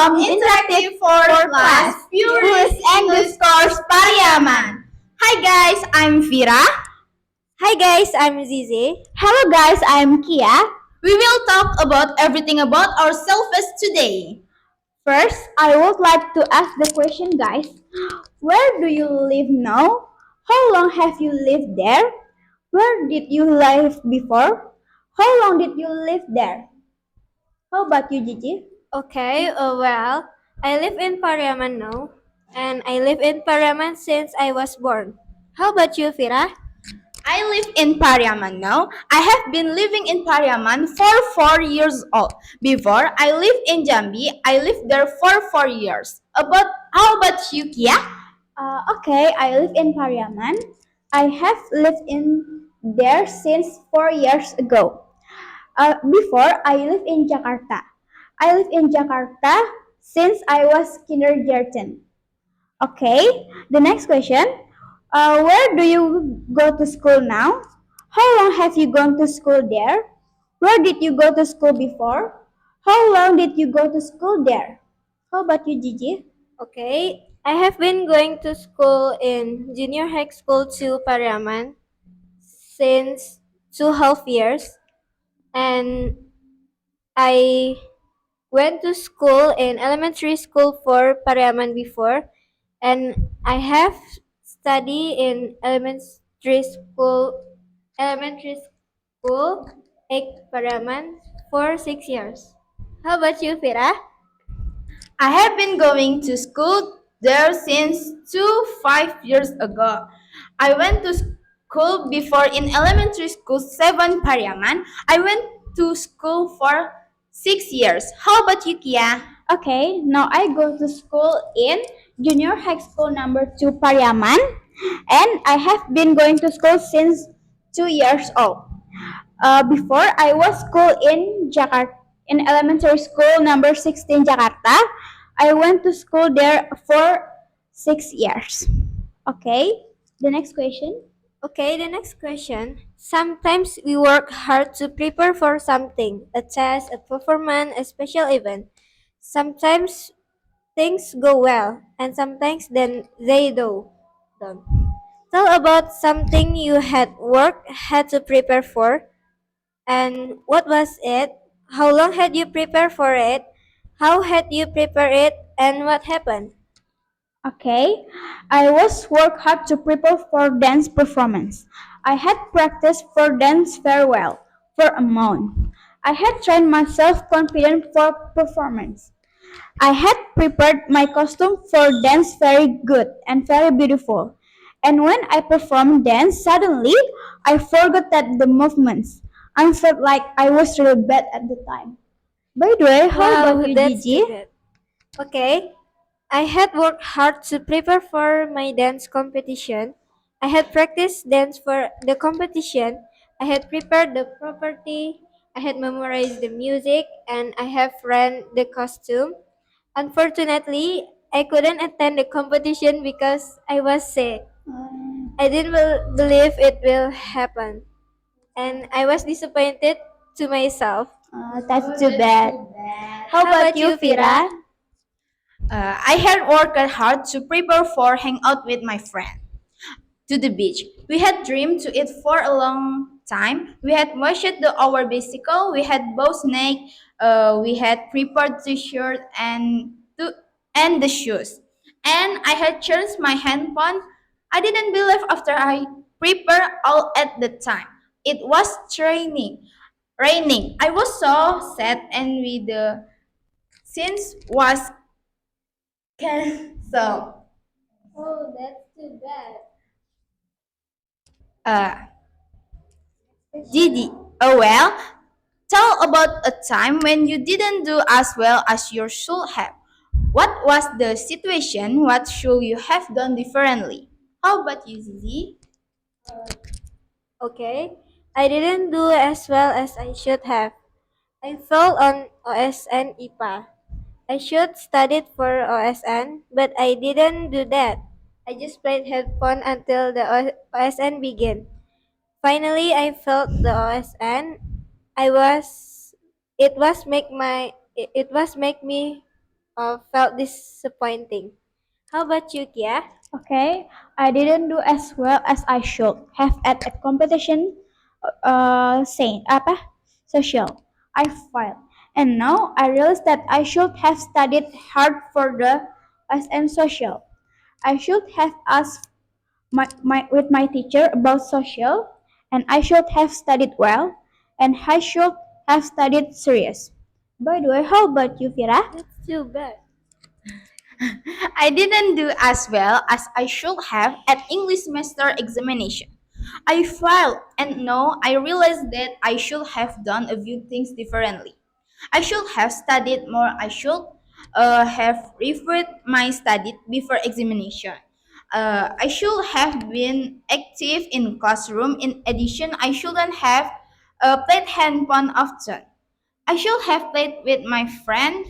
from Interactive for Class, Purist English Course Pariaman. Hi guys, I'm Vira. Hi guys, I'm Zizi. Hello guys, I'm Kia. We will talk about everything about ourselves today. First, I would like to ask the question guys, where do you live now? How long have you lived there? Where did you live before? How long did you live there? How about you, Gigi? Okay, well, I live in Pariaman now, and I live in Pariaman since I was born. How about you, Vira? I live in Pariaman now. I have been living in Pariaman for 4 years old. Before I lived in Jambi, I lived there for 4 years. How about you, Kia? Okay, I live in Pariaman. I have lived in there since 4 years ago. Before I lived in Jakarta. I lived in Jakarta since I was kindergarten. Okay, the next question. Where do you go to school now? How long have you gone to school there? Where did you go to school before? How long did you go to school there? How about you, Gigi? Okay, I have been going to school in junior high school to Pariaman since 2.5 years, and I went to school in elementary school for Pariaman before, and I have studied in elementary school Ek Pariaman for 6 years. How about you, Fira? I have been going to school there since 5 years ago. I went to school before in elementary school 7 Pariaman. I went to school for 6 years. How about you, Kia? Okay, now I go to school in junior high school number 2 Pariaman, and I have been going to school since 2 years old. Before I was school in Jakarta, in elementary school number 16 Jakarta. I went to school there for 6 years. Okay, the next question. Okay, the next question. Sometimes we work hard to prepare for something, a test, a performance, a special event. Sometimes things go well, and sometimes then they don't. Tell about something you had to prepare for, and what was it? How long had you prepared for it? How had you prepared it, and what happened? Okay, I was work hard to prepare for dance performance. I had practiced for dance very well for a month. I had trained myself confident for performance. I had prepared my costume for dance very good and very beautiful. And when I performed dance, suddenly I forgot that the movements. I felt like I was really bad at the time. By the way, how Wow, about you, that's Gigi? too good. Okay, I had worked hard to prepare for my dance competition. I had practiced dance for the competition. I had prepared the property. I had memorized the music, and I have ran the costume. Unfortunately, I couldn't attend the competition because I was sick. I didn't believe it will happen, and I was disappointed to myself. That's too bad. How about you, Fira? I had worked hard to prepare for hang out with my friend to the beach. We had dreamed to it for a long time. We had washed our bicycle. We had both snake. We had prepared the shirt and the shoes. And I had charged my handphone. I didn't believe after I prepared all at the time. It was raining. I was so sad and with the scenes was canceled. Oh, that's too bad. Uh, Didi, oh well, tell about a time when you didn't do as well as you should have. What was the situation? What should you have done differently? How about you, Zizi? Okay, I didn't do as well as I should have. I fell on OSN IPA. I should studied for OSN, but I didn't do that. I just played headphone until the OSN began. Finally, I felt the OSN. I was. It was make me felt disappointing. How about you, Kia? Okay, I didn't do as well as I should have at a competition saying apa social. I failed, and now I realize that I should have studied hard for the SN social. I should have asked with my teacher about social, and I should have studied well, and I should have studied serious. By the way, how about you, Vira? That's too bad. I didn't do as well as I should have at English semester examination. I failed, and now I realize that I should have done a few things differently. I should have studied more. I should have reviewed my study before examination. I should have been active in classroom. In addition, I shouldn't have played handphone often. I should have played with my friend,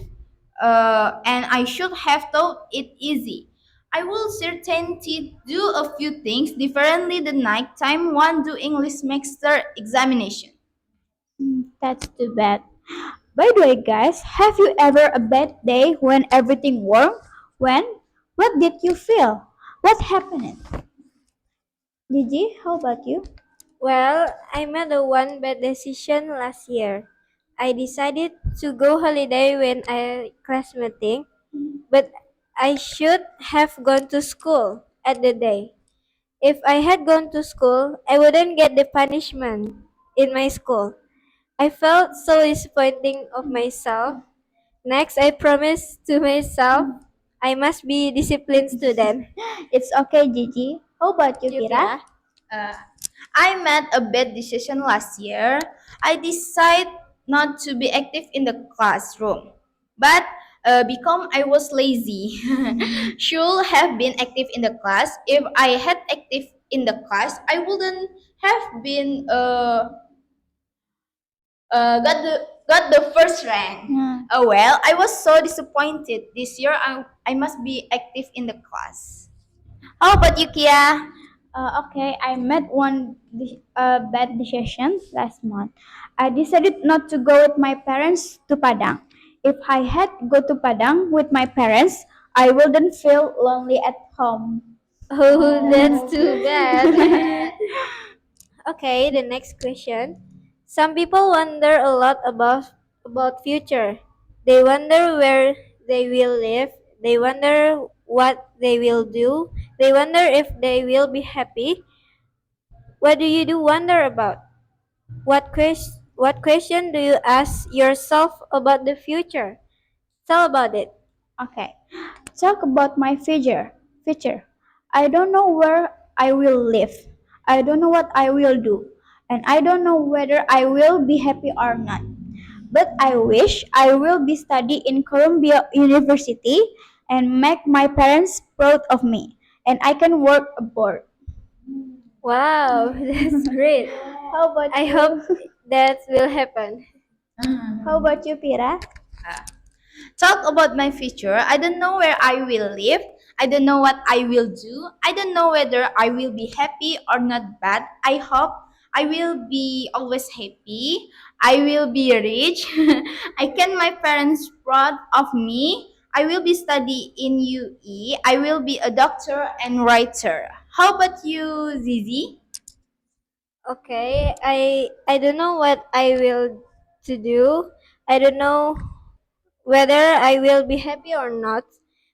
and I should have thought it easy. I will certainly do a few things differently the night time one do English semester examination. That's too bad. By the way, guys, have you ever a bad day when everything worked? When? What did you feel? What happened? Gigi, how about you? Well, I made a one bad decision last year. I decided to go holiday when I class meeting, but I should have gone to school at the day. If I had gone to school, I wouldn't get the punishment in my school. I felt so disappointing of myself. Next, I promised to myself I must be disciplined student. It's okay, Gigi. How about you, You, Kira? Kira? Uh, I made a bad decision last year. I decided not to be active in the classroom, but become I was lazy. Should have been active in the class. If I had active in the class, I wouldn't have been got the first rank. Oh well, I was so disappointed this year. I must be active in the class. How about you, Kia? Okay, I made one bad decision last month. I decided not to go with my parents to Padang. If I had go to Padang with my parents, I wouldn't feel lonely at home. Oh, that's too bad. Okay, the next question. Some people wonder a lot about future. They wonder where they will live. They wonder what they will do. They wonder if they will be happy. What do you do wonder about? What question do you ask yourself about the future? Tell about it. Okay, talk about my future. Future. I don't know where I will live. I don't know what I will do, and I don't know whether I will be happy or not. But I wish I will be study in Columbia University and make my parents proud of me, and I can work abroad. Wow, that's great. How about I you? hope that will happen. How about you, Pira? Talk about my future. I don't know where I will live. I don't know what I will do. I don't know whether I will be happy or not bad. I hope I will be always happy. I will be rich. I can my parents proud of me. I will be study in UE. I will be a doctor and writer. How about you, Zizi? Okay, I don't know what I will to do. I don't know whether I will be happy or not,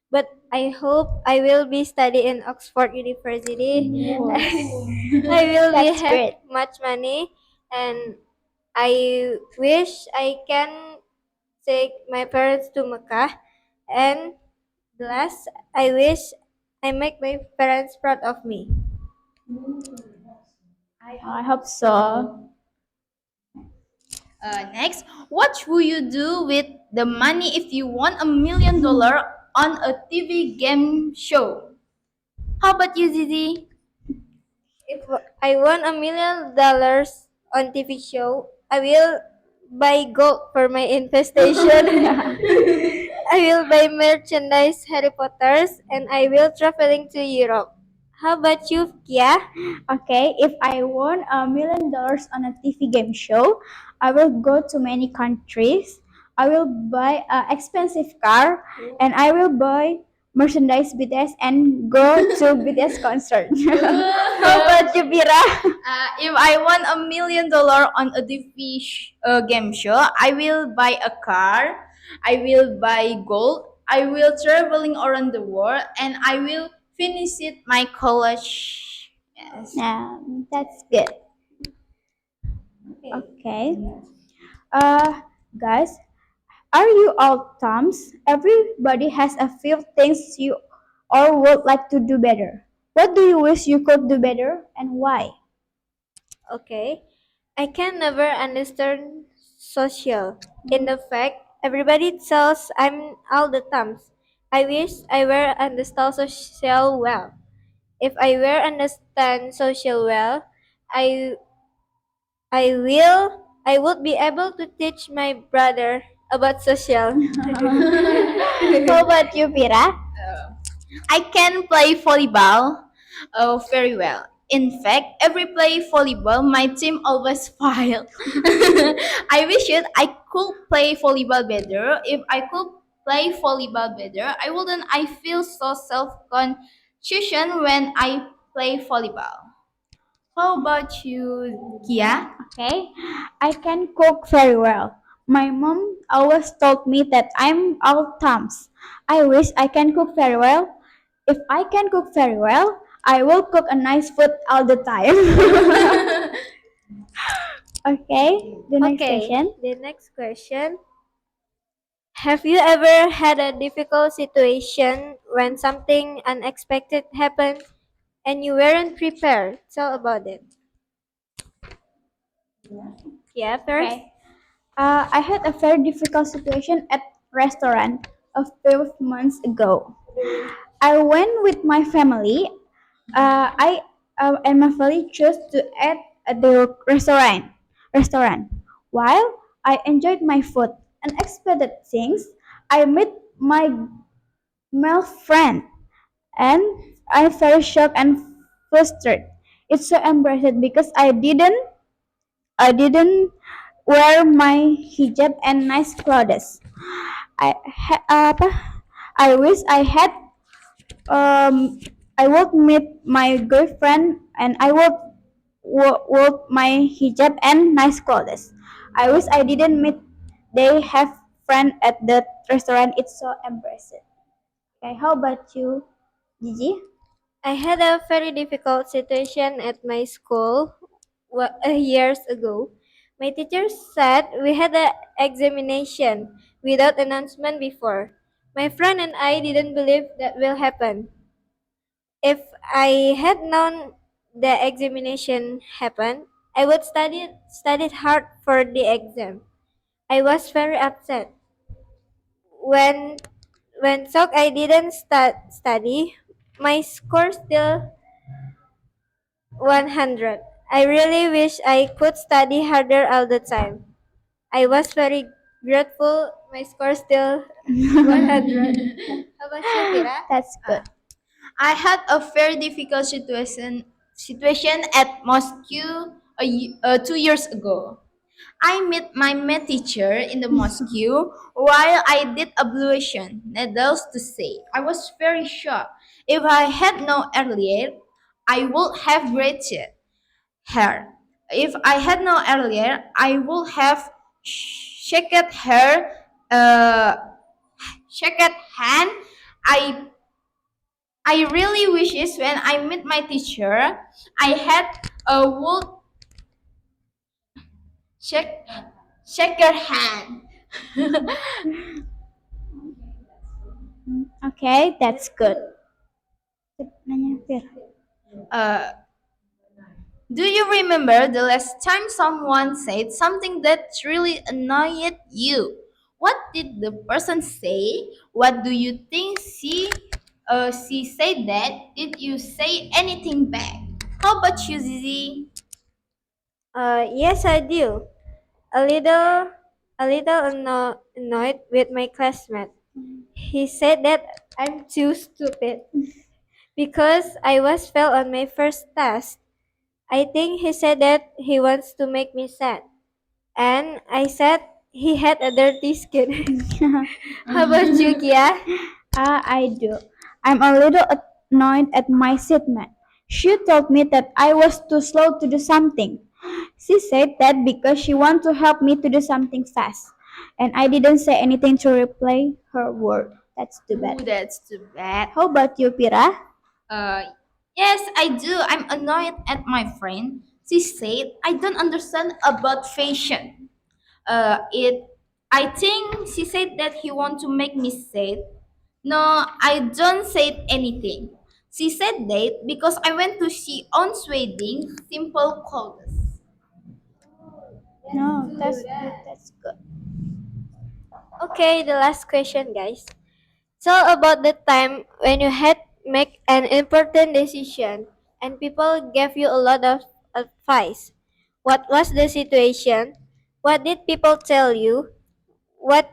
but I hope I will be study in Oxford University. I will be That's have great. much money, and I wish I can take my parents to Mecca. And last, I wish I make my parents proud of me. I hope so. Next, what will you do with the money if you won $1 million on a TV game show? How about you, Zizi? If I won $1 million on TV show, I will buy gold for my infestation. I will buy merchandise Harry Potter's and I will traveling to Europe. How about you, Kia? Okay, if I won $1 million on a TV game show, I will go to many countries. I will buy an expensive car, and I will buy merchandise BTS and go to BTS concert. How about you, Pira? If I won $1 million on a TV game show, I will buy a car. I will buy gold. I will traveling around the world, and I will finish it my college. Yes. That's good. Okay. Uh, guys, are you all thumbs? Everybody has a few things you all would like to do better. What do you wish you could do better and why? Okay. I can never understand social. In the fact, everybody tells I'm all the times. I wish I were understand social well. If I were understand social well, I I would be able to teach my brother about social. How about you, Pira? I can play volleyball very well. In fact, every play volleyball, my team always fail. I wish it I could play volleyball better. If I could play volleyball better, I wouldn't. I feel so self-conscious when I play volleyball. How about you, Kia? Okay, I can cook very well. My mom always told me that I'm all thumbs. I wish I can cook very well. If I can cook very well, I will cook a nice food all the time. Okay, the next Okay, question. the next question. Have you ever had a difficult situation when something unexpected happened and you weren't prepared? Tell about it. Yeah, first. Okay. I had a very difficult situation at restaurant a few months ago. I went with my family. I and my family chose to eat at the restaurant. While I enjoyed my food, unexpected things, I met my male friend, and I'm very shocked and frustrated. It's so embarrassing because I didn't wear my hijab and nice clothes. Apa? I wish um I would meet my girlfriend and I would my hijab and nice clothes. I wish I didn't meet. They have friend at the restaurant. It's so embarrassing. Okay, how about you, Gigi? I had a very difficult situation at my school years ago. My teacher said we had an examination without announcement before. My friend and I didn't believe that will happen. If I had known the examination happened, I would studied hard for the exam. I was very upset. When when shocked I didn't study, my score still 100. I really wish I could study harder all the time. I was very grateful my score still 100. How about you, Kira? That's good. I had a very difficult situation at Moscow 2 years ago. I met my math teacher in the mosque while I did ablution. Needless to say, I was very shocked. If I had known earlier, I would have graded her. If I had known earlier, I would have shaken her, uh, shaken hand. I really wishes when I met my teacher, I had a would shake shake her hand. Okay, that's good. Uh, do you remember the last time someone said something that really annoyed you? What did the person say? What do you think she said that? Did you say anything back? How about you, Zizi? Yes, I do. A little, annoyed with my classmate. He said that I'm too stupid because I was failed on my first test. I think he said that he wants to make me sad. And I said he had a dirty skin. How about you, Kia? I do. I'm a little annoyed at my seatmate. She told me that I was too slow to do something. She said that because she wanted to help me to do something fast. And I didn't say anything to reply her word. That's too bad. Ooh, that's too bad. How about you, Pira? Uh, yes, I do. I'm annoyed at my friend. She said I don't understand about fashion. It. I think she said that he want to make me sad. No, I don't say anything. She said that because I went to see on wedding simple clothes. No, that's good. That's good. Okay, the last question, guys. Tell about the time when you had make an important decision and people gave you a lot of advice. What was the situation? What did people tell you? What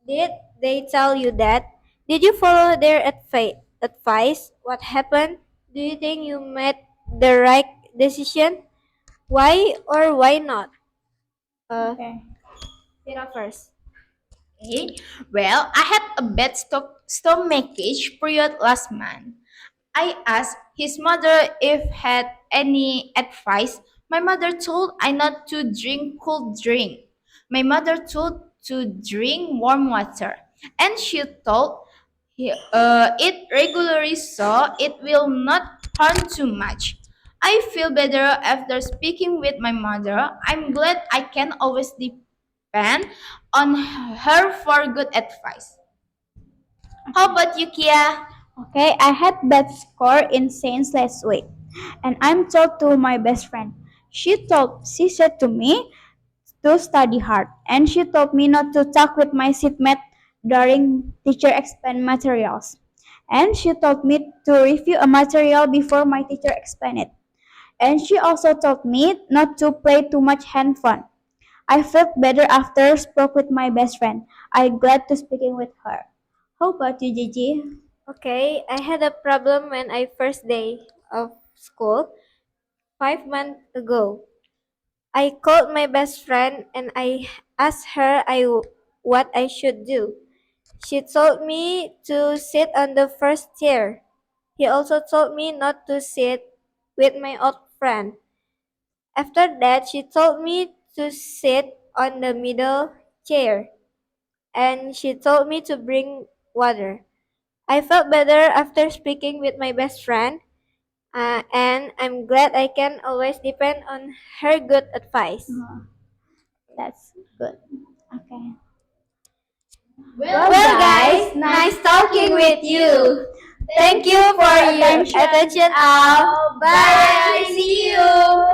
did they tell you that? Did you follow their advice? What happened? Do you think you made the right decision? Why or why not? Uh, Okay. Tira first. Okay. Well, I had a bad stomachache period last month. I asked his mother if had any advice. My mother told I not to drink cold drink. My mother told to drink warm water, and she told it regularly so it will not harm too much. I feel better after speaking with my mother. I'm glad I can always depend on her for good advice. How about you, Kia? Okay, I had bad score in science last week, and I'm told to my best friend. She said to me to study hard, and she told me not to talk with my seatmate during teacher explain materials. And she told me to review a material before my teacher explain it. And she also told me not to play too much handphone. I felt better after spoke with my best friend. I'm glad to speaking with her. How about you, Gigi? Okay, I had a problem when I first day of school 5 months ago. I called my best friend and I asked her what I should do. She told me to sit on the first chair. He also told me not to sit with my old friend. After that, she told me to sit on the middle chair and she told me to bring water. I felt better after speaking with my best friend, and I'm glad I can always depend on her good advice. Oh, that's good. Okay. Well, guys, nice talking with you. Thank you for your attention. All. Bye. See you.